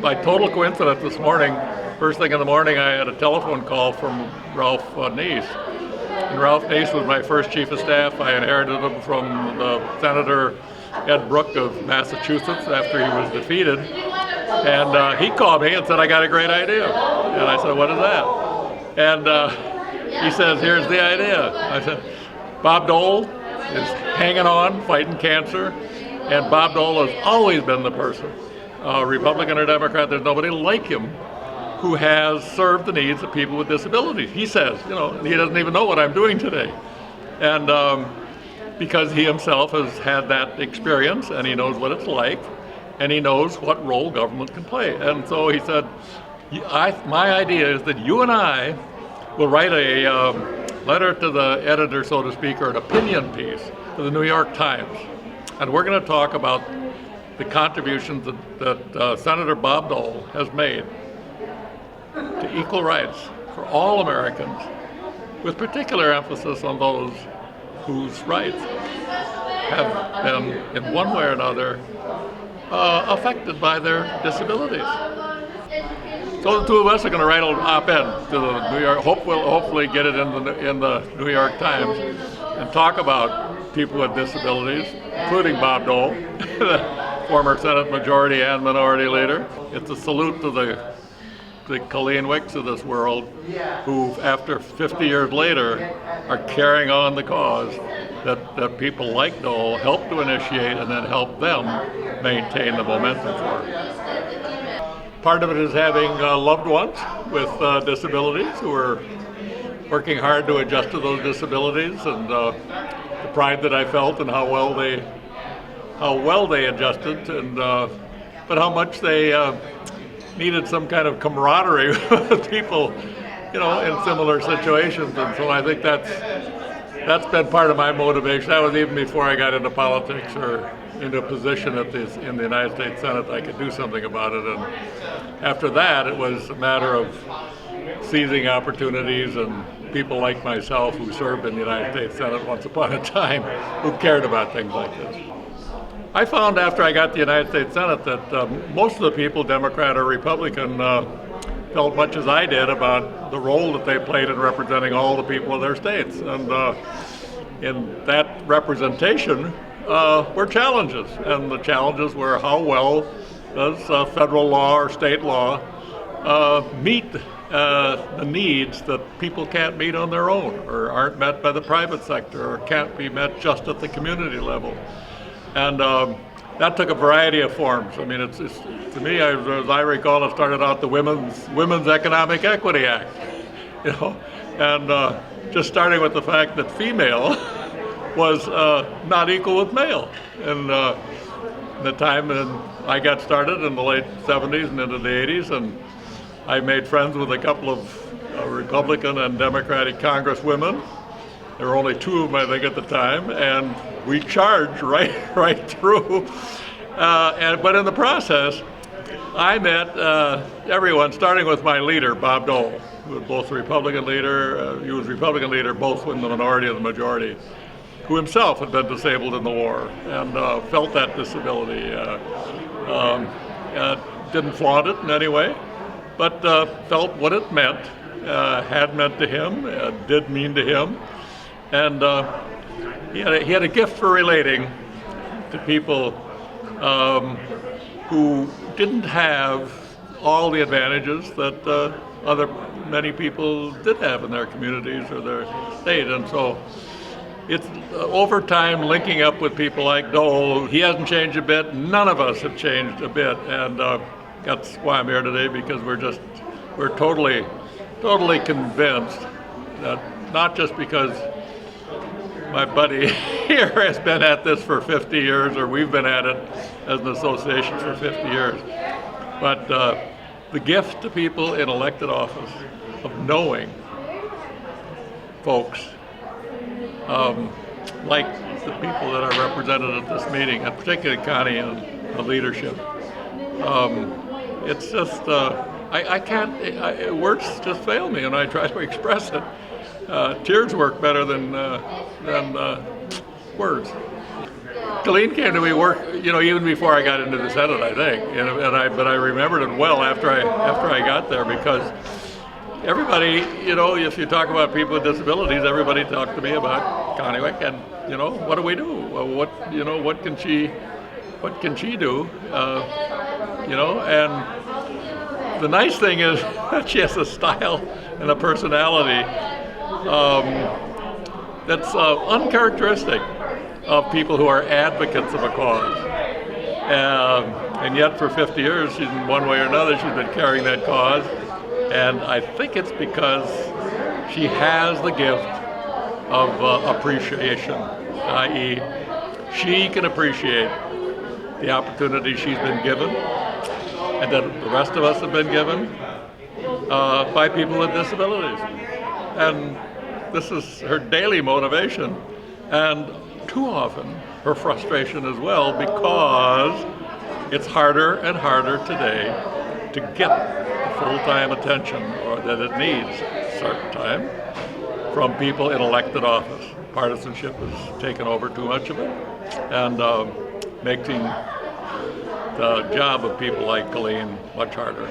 by total coincidence this morning, first thing in the morning, I had a telephone call from Ralph Nace. And Ralph Nace was my first chief of staff. I inherited him from the Senator Ed Brooke of Massachusetts after he was defeated. And he called me and said, I got a great idea. And I said, what is that? And he says, here's the idea. I said, Bob Dole is hanging on, fighting cancer. And Bob Dole has always been the person, Republican or Democrat, there's nobody like him who has served the needs of people with disabilities. He says, he doesn't even know what I'm doing today. And because he himself has had that experience and he knows what it's like and he knows what role government can play. And so he said, my idea is that you and I will write a letter to the editor, so to speak, or an opinion piece to the New York Times. And we're going to talk about the contributions that Senator Bob Dole has made to equal rights for all Americans, with particular emphasis on those whose rights have been, in one way or another, affected by their disabilities. So the two of us are going to write an op-ed to the New York. We'll hopefully get it in the New York Times and talk about people with disabilities, including Bob Dole, the former Senate Majority and Minority Leader. It's a salute to the Colleen Wicks of this world, who, after 50 years later, are carrying on the cause that people like Dole helped to initiate and then help them maintain the momentum for. Part of it is having loved ones with disabilities who are working hard to adjust to those disabilities, and the pride that I felt in how well they adjusted, and but how much they needed some kind of camaraderie with people, in similar situations. And so I think that's been part of my motivation. That was even before I got into politics or into a position in the United States Senate. I could do something about it. And after that, it was a matter of seizing opportunities, and people like myself who served in the United States Senate once upon a time who cared about things like this. I found after I got the United States Senate that most of the people, Democrat or Republican, felt much as I did about the role that they played in representing all the people of their states. And in that representation were challenges. And the challenges were how well does federal law or state law meet the needs that people can't meet on their own, or aren't met by the private sector, or can't be met just at the community level. And that took a variety of forms. I mean, it's to me, as I recall, it started out the Women's Economic Equity Act, and just starting with the fact that female was not equal with male. And the time when I got started in the late 70s and into the 80s, and I made friends with a couple of Republican and Democratic congresswomen. There were only two of them, I think, at the time, and we charged right through. But in the process, I met everyone, starting with my leader, Bob Dole, who was both Republican leader. He was Republican leader both in the minority and the majority, who himself had been disabled in the war and felt that disability. Didn't flaunt it in any way, but felt what it meant, had meant to him, did mean to him. And he had a gift for relating to people who didn't have all the advantages that many people did have in their communities or their state. And so it's over time linking up with people like Dole. He hasn't changed a bit. None of us have changed a bit. And that's why I'm here today, because we're totally convinced that, not just because my buddy here has been at this for 50 years, or we've been at it as an association for 50 years, but the gift to people in elected office of knowing folks like the people that are represented at this meeting, and particularly Connie and the leadership. It's just, I can't, words just fail me when I try to express it. Tears work better than words. Colleen came to me even before I got into the Senate, I think, but I remembered it well after I got there, because everybody, if you talk about people with disabilities, everybody talked to me about Connewick, and what do we do? What can she do? And the nice thing is that she has a style and a personality that's uncharacteristic of people who are advocates of a cause. And yet for 50 years, in one way or another, she's been carrying that cause. And I think it's because she has the gift of appreciation, i.e., she can appreciate the opportunity she's been given and that the rest of us have been given by people with disabilities. And this is her daily motivation, and too often her frustration as well, because it's harder and harder today to get the full-time attention or that it needs a certain time from people in elected office. Partisanship has taken over too much of it, and making the job of people like Colleen much harder.